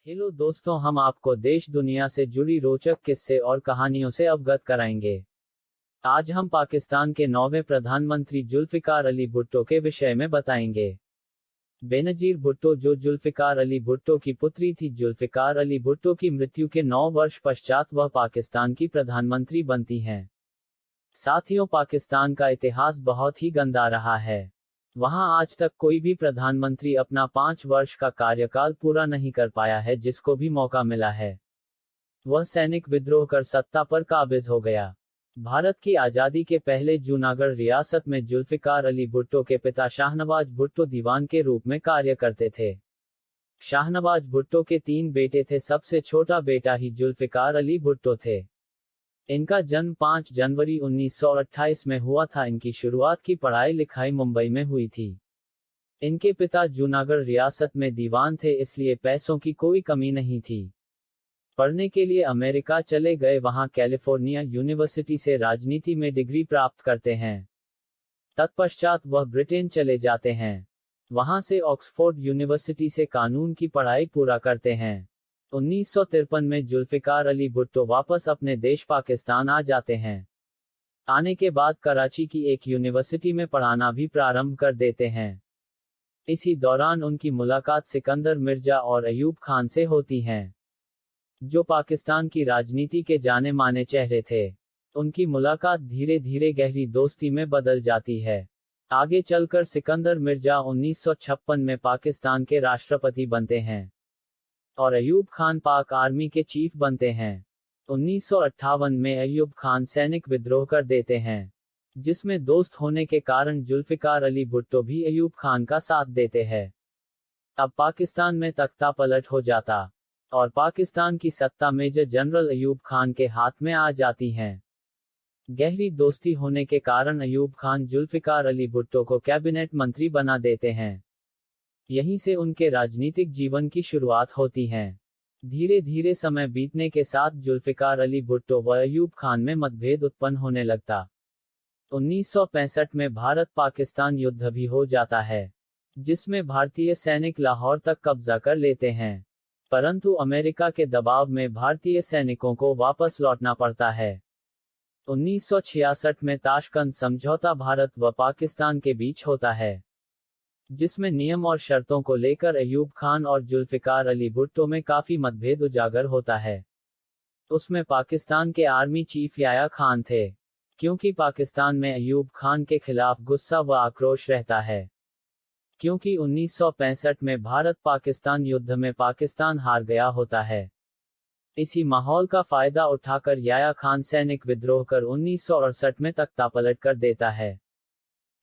Hello दोस्तों, हम आपको देश दुनिया से जुड़ी रोचक किस्से और कहानियों से अवगत कराएंगे। आज हम पाकिस्तान के 9वें प्रधानमंत्री जुल्फिकार अली भुट्टो के विषय में बताएंगे। बेनजीर भुट्टो, जो जुल्फिकार अली भुट्टो की पुत्री थी। जुल्फिकार अली भुट्टो की मृत्यु के 9 वर्ष पश्चात वह पाकिस्तान की प्रधानमंत्री बनती हैं। साथियों, पाकिस्तान का इतिहास बहुत ही गंदा रहा है। वहां आज तक कोई भी प्रधानमंत्री अपना 5 वर्ष का कार्यकाल पूरा नहीं कर पाया है। जिसको भी मौका मिला है वह सैनिक विद्रोह कर सत्ता पर काबिज हो गया। भारत की आजादी के पहले जूनागढ़ रियासत में जुल्फिकार अली भुट्टो के पिता शाहनवाज भुट्टो दीवान के रूप में कार्य करते थे। शाहनवाज भुट्टो के 3 बेटे थे। सबसे छोटा बेटा ही जुल्फिकार अली भुट्टो थे। इनका जन्म 5 जनवरी 1928 में हुआ था। इनकी शुरुआत की पढ़ाई लिखाई मुंबई में हुई थी। इनके पिता जूनागढ़ रियासत में दीवान थे, इसलिए पैसों की कोई कमी नहीं थी। पढ़ने के लिए अमेरिका चले गए। वहां कैलिफोर्निया यूनिवर्सिटी से राजनीति में डिग्री प्राप्त करते हैं। तत्पश्चात वह ब्रिटेन चले जाते हैं। वहां से ऑक्सफोर्ड यूनिवर्सिटी से कानून की पढ़ाई पूरा करते हैं। 1953 में जुल्फिकार अली भुट्टो वापस अपने देश पाकिस्तान आ जाते हैं। आने के बाद कराची की एक यूनिवर्सिटी में पढ़ाना भी प्रारंभ कर देते हैं। इसी दौरान उनकी मुलाकात सिकंदर मिर्जा और अयूब खान से होती है, जो पाकिस्तान की राजनीति के जाने माने चेहरे थे। उनकी मुलाकात धीरे धीरे गहरी दोस्ती में बदल जाती है। आगे चलकर सिकंदर मिर्जा 1956 में पाकिस्तान के राष्ट्रपति बनते हैं और अयूब खान पाक आर्मी के चीफ बनते हैं। 1958 में अयूब खान सैनिक विद्रोह कर देते हैं, जिसमें दोस्त होने के कारण जुल्फिकार अली भुट्टो भी अयूब खान का साथ देते हैं। अब पाकिस्तान में तख्ता पलट हो जाता और पाकिस्तान की सत्ता मेजर जनरल अयूब खान के हाथ में आ जाती हैं। गहरी दोस्ती होने के कारण अयूब खान जुल्फिकार अली भुट्टो को कैबिनेट मंत्री बना देते हैं। यहीं से उनके राजनीतिक जीवन की शुरुआत होती है। धीरे धीरे समय बीतने के साथ जुल्फिकार अली भुट्टो व अयूब खान में मतभेद उत्पन्न होने लगता। 1965 में भारत पाकिस्तान युद्ध भी हो जाता है, जिसमें भारतीय सैनिक लाहौर तक कब्जा कर लेते हैं। परंतु अमेरिका के दबाव में भारतीय सैनिकों को वापस लौटना पड़ता है। 1966 में ताशकंद समझौता भारत व पाकिस्तान के बीच होता है, जिसमें नियम और शर्तों को लेकर अयूब खान और जुल्फिकार अली भुट्टो में काफी मतभेद उजागर होता है। उसमें पाकिस्तान के आर्मी चीफ याया खान थे, क्योंकि पाकिस्तान में अयूब खान के खिलाफ गुस्सा व आक्रोश रहता है। क्योंकि 1965 में भारत पाकिस्तान युद्ध में पाकिस्तान हार गया होता है। इसी माहौल का फायदा उठाकर याया खान सैनिक विद्रोह कर 1968 में तख्ता पलट कर देता है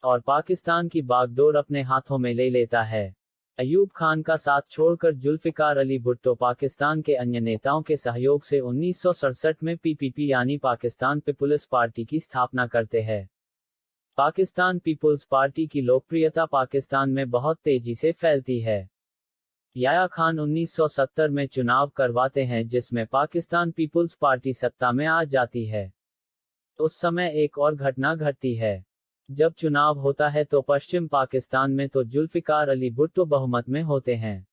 और पाकिस्तान की बागडोर अपने हाथों में ले लेता है। अयूब खान का साथ छोड़कर जुल्फिकार अली भुट्टो पाकिस्तान के अन्य नेताओं के सहयोग से 1967 में पीपीपी यानी पाकिस्तान पीपुल्स पार्टी की स्थापना करते हैं। पाकिस्तान पीपुल्स पार्टी की लोकप्रियता पाकिस्तान में बहुत तेजी से फैलती है। याया खान 1970 में चुनाव करवाते हैं, जिसमें पाकिस्तान पीपुल्स पार्टी सत्ता में आ जाती है। उस समय एक और घटना घटती है। जब चुनाव होता है तो पश्चिम पाकिस्तान में तो जुल्फिकार अली भुट्टो बहुमत में होते हैं,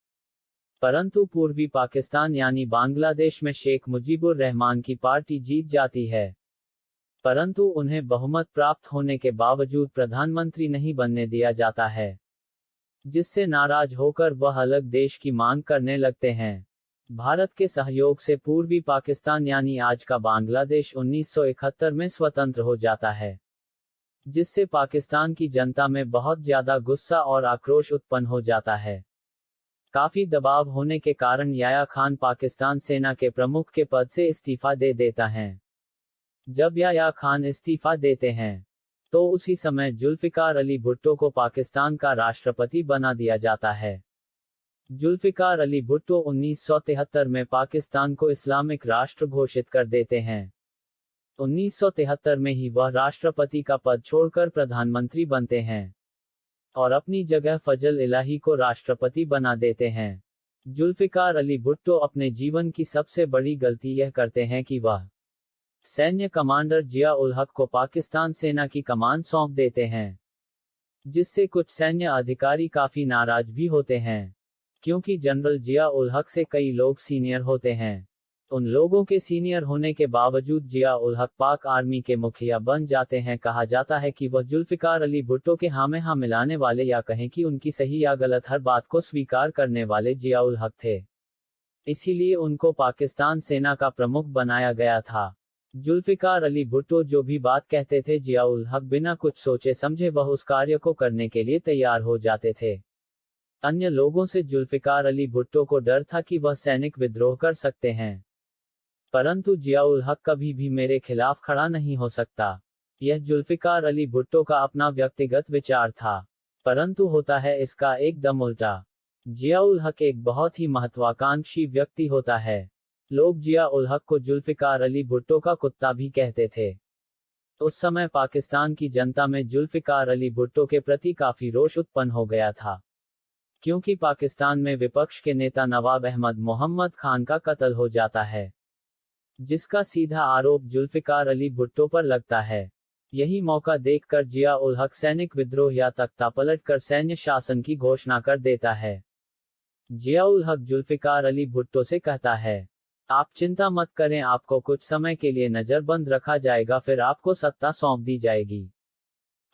परंतु पूर्वी पाकिस्तान यानी बांग्लादेश में शेख मुजीबुर रहमान की पार्टी जीत जाती है। परंतु उन्हें बहुमत प्राप्त होने के बावजूद प्रधानमंत्री नहीं बनने दिया जाता है, जिससे नाराज होकर वह अलग देश की मांग करने लगते हैं। भारत के सहयोग से पूर्वी पाकिस्तान यानी आज का बांग्लादेश 1971 में स्वतंत्र हो जाता है, जिससे पाकिस्तान की जनता में बहुत ज्यादा गुस्सा और आक्रोश उत्पन्न हो जाता है। काफी दबाव होने के कारण याया खान पाकिस्तान सेना के प्रमुख के पद से इस्तीफा दे देता है। जब याया खान इस्तीफा देते हैं तो उसी समय जुल्फिकार अली भुट्टो को पाकिस्तान का राष्ट्रपति बना दिया जाता है। जुल्फिकार अली भुट्टो 1973 में पाकिस्तान को इस्लामिक राष्ट्र घोषित कर देते हैं। 1973 में ही वह राष्ट्रपति का पद छोड़कर प्रधानमंत्री बनते हैं और अपनी जगह फजल इलाही को राष्ट्रपति बना देते हैं। जुल्फिकार अली भुट्टो अपने जीवन की सबसे बड़ी गलती यह करते हैं कि वह सैन्य कमांडर जिया उल हक को पाकिस्तान सेना की कमान सौंप देते हैं, जिससे कुछ सैन्य अधिकारी काफी नाराज भी होते हैं, क्योंकि जनरल जिया उल हक से कई लोग सीनियर होते हैं। उन लोगों के सीनियर होने के बावजूद जिया उल हक पाक आर्मी के मुखिया बन जाते हैं। कहा जाता है कि वह जुल्फिकार अली भुट्टो के हाँ में हाँ मिलाने वाले या कहें कि उनकी सही या गलत हर बात को स्वीकार करने वाले जिया उल हक थे। इसीलिए उनको पाकिस्तान सेना का प्रमुख बनाया गया था। जुल्फिकार अली भुट्टो जो भी बात कहते थे जिया उल हक बिना कुछ सोचे समझे वह उस कार्य को करने के लिए तैयार हो जाते थे। अन्य लोगों से जुल्फिकार अली भुट्टो को डर था कि वह सैनिक विद्रोह कर सकते हैं, परंतु जिया उल हक कभी भी मेरे खिलाफ खड़ा नहीं हो सकता। यह जुल्फिकार अली भुट्टो का अपना व्यक्तिगत विचार था, परंतु होता है इसका एकदम उल्टा। जिया उल हक एक बहुत ही महत्वाकांक्षी व्यक्ति होता है। लोग जिया उल हक को जुल्फिकार अली भुट्टो का कुत्ता भी कहते थे। उस समय पाकिस्तान की जनता में जुल्फिकार अली भुट्टो के प्रति काफी रोष उत्पन्न हो गया था, क्योंकि पाकिस्तान में विपक्ष के नेता नवाब अहमद मोहम्मद खान का कत्ल हो जाता है, जिसका सीधा आरोप जुल्फिकार अली भुट्टो पर लगता है। यही मौका देखकर जिया उल हक सैनिक विद्रोह या तख्तापलट कर सैन्य शासन की घोषणा कर देता है। जिया उल हक जुल्फिकार अली भुट्टो से कहता है, आप चिंता मत करें, आपको कुछ समय के लिए नजरबंद रखा जाएगा, फिर आपको सत्ता सौंप दी जाएगी।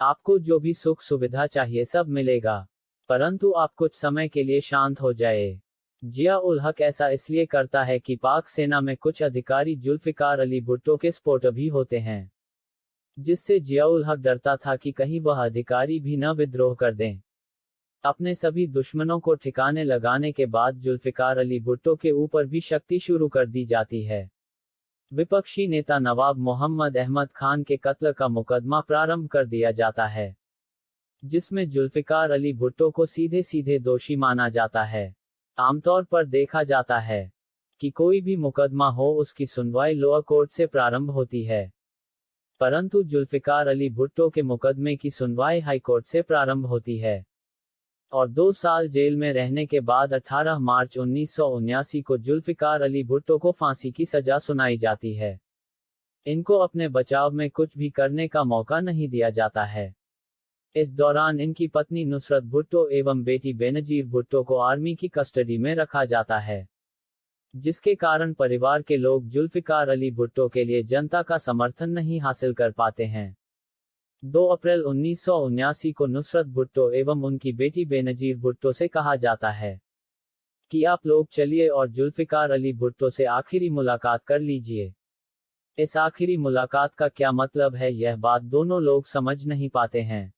आपको जो भी सुख सुविधा चाहिए सब मिलेगा, परंतु आप कुछ समय के लिए शांत हो जाए। जिया उल हक ऐसा इसलिए करता है कि पाक सेना में कुछ अधिकारी जुल्फिकार अली भुट्टो के सपोर्टर भी होते हैं, जिससे जिया उल हक डरता था कि कहीं वह अधिकारी भी न विद्रोह कर दें। अपने सभी दुश्मनों को ठिकाने लगाने के बाद जुल्फिकार अली भुट्टो के ऊपर भी शक्ति शुरू कर दी जाती है। विपक्षी नेता नवाब मोहम्मद अहमद खान के कत्ल का मुकदमा प्रारंभ कर दिया जाता है, जिसमें जुल्फिकार अली भुट्टो को सीधे सीधे दोषी माना जाता है। आमतौर पर देखा जाता है कि कोई भी मुकदमा हो उसकी सुनवाई लोअर कोर्ट से प्रारंभ होती है, परंतु जुल्फिकार अली भुट्टो के मुकदमे की सुनवाई हाई कोर्ट से प्रारंभ होती है और 2 साल जेल में रहने के बाद 18 मार्च 1979 को जुल्फिकार अली भुट्टो को फांसी की सजा सुनाई जाती है। इनको अपने बचाव में कुछ भी करने का मौका नहीं दिया जाता है। इस दौरान इनकी पत्नी नुसरत भुट्टो एवं बेटी बेनजीर भुट्टो को आर्मी की कस्टडी में रखा जाता है, जिसके कारण परिवार के लोग जुल्फिकार अली भुट्टो के लिए जनता का समर्थन नहीं हासिल कर पाते हैं। 2 अप्रैल 1979 को नुसरत भुट्टो एवं उनकी बेटी बेनजीर भुट्टो से कहा जाता है कि आप लोग चलिए और जुल्फिकार अली भुट्टो से आखिरी मुलाकात कर लीजिए। इस आखिरी मुलाकात का क्या मतलब है, यह बात दोनों लोग समझ नहीं पाते हैं।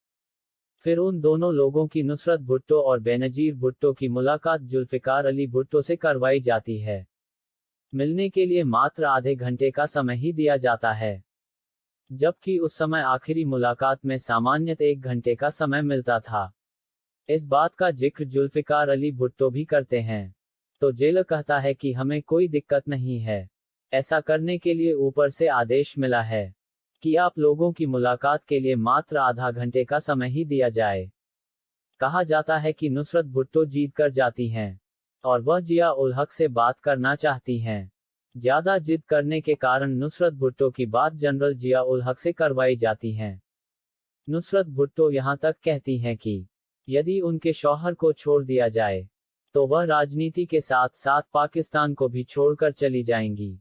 फिर उन दोनों लोगों की नुसरत भुट्टो और बेनजीर भुट्टो की मुलाकात जुल्फिकार अली भुट्टो से करवाई जाती है। मिलने के लिए मात्र आधे घंटे का समय ही दिया जाता है, जबकि उस समय आखिरी मुलाकात में सामान्यतः 1 घंटे का समय मिलता था। इस बात का जिक्र जुल्फिकार अली भुट्टो भी करते हैं। तो जेलर कहता है कि हमें कोई दिक्कत नहीं है, ऐसा करने के लिए ऊपर से आदेश मिला है कि आप लोगों की मुलाकात के लिए मात्र आधा घंटे का समय ही दिया जाए। कहा जाता है कि नुसरत भुट्टो जीत कर जाती हैं और वह जिया उल हक से बात करना चाहती हैं। ज्यादा जिद करने के कारण नुसरत भुट्टो की बात जनरल जिया उल हक से करवाई जाती हैं। नुसरत भुट्टो यहां तक कहती हैं कि यदि उनके शौहर को छोड़ दिया जाए तो वह राजनीति के साथ साथ पाकिस्तान को भी छोड़कर चली जाएंगी,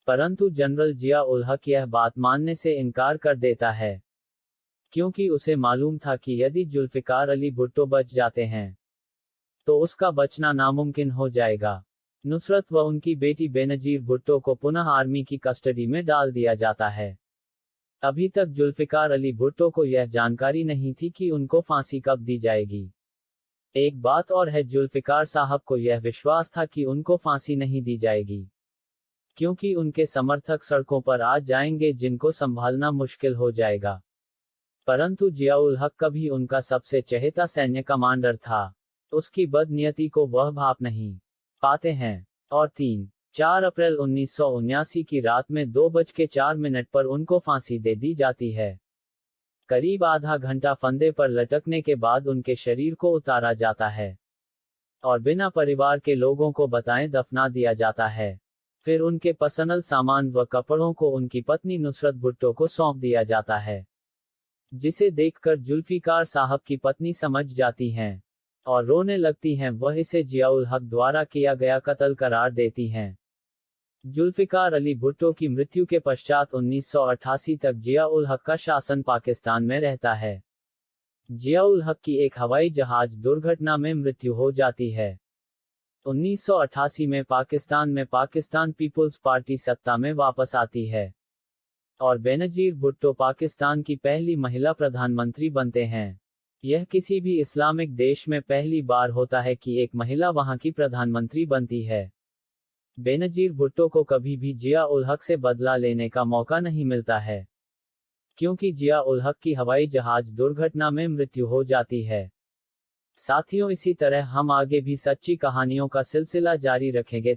परंतु जनरल जिया उल हक यह बात मानने से इनकार कर देता है, क्योंकि उसे मालूम था कि यदि जुल्फिकार अली भुट्टो बच जाते हैं तो उसका बचना नामुमकिन हो जाएगा। नुसरत व उनकी बेटी बेनजीर भुट्टो को पुनः आर्मी की कस्टडी में डाल दिया जाता है। अभी तक जुल्फिकार अली भुट्टो को यह जानकारी नहीं थी कि उनको फांसी कब दी जाएगी। एक बात और है, जुल्फिकार साहब को यह विश्वास था कि उनको फांसी नहीं दी जाएगी, क्योंकि उनके समर्थक सड़कों पर आ जाएंगे जिनको संभालना मुश्किल हो जाएगा। परंतु जिया उल हक कभी उनका सबसे चहेता सैन्य कमांडर था, उसकी बदनीयती को वह भाप नहीं पाते हैं। और 4 अप्रैल 1979 की रात में 2:04 पर उनको फांसी दे दी जाती है। करीब आधा घंटा फंदे पर लटकने के बाद उनके शरीर को उतारा जाता है और बिना परिवार के लोगों को बताए दफना दिया जाता है। फिर उनके पर्सनल सामान व कपड़ों को उनकी पत्नी नुसरत भुट्टो को सौंप दिया जाता है, जिसे देखकर जुल्फिकार साहब की पत्नी समझ जाती हैं और रोने लगती हैं, वह इसे जियाउल हक द्वारा किया गया कत्ल करार देती हैं। जुल्फिकार अली भुट्टो की मृत्यु के पश्चात 1988 तक जियाउल हक का शासन पाकिस्तान में रहता है। जियाउल हक की एक हवाई जहाज दुर्घटना में मृत्यु हो जाती है। 1988 में पाकिस्तान पीपुल्स पार्टी सत्ता में वापस आती है और बेनजीर भुट्टो पाकिस्तान की पहली महिला प्रधानमंत्री बनते हैं। यह किसी भी इस्लामिक देश में पहली बार होता है कि एक महिला वहां की प्रधानमंत्री बनती है। बेनजीर भुट्टो को कभी भी जिया-उल हक से बदला लेने का मौका नहीं मिलता है, क्योंकि जिया-उल हक की हवाई जहाज दुर्घटना में मृत्यु हो जाती है। साथियों, इसी तरह हम आगे भी सच्ची कहानियों का सिलसिला जारी रखेंगे।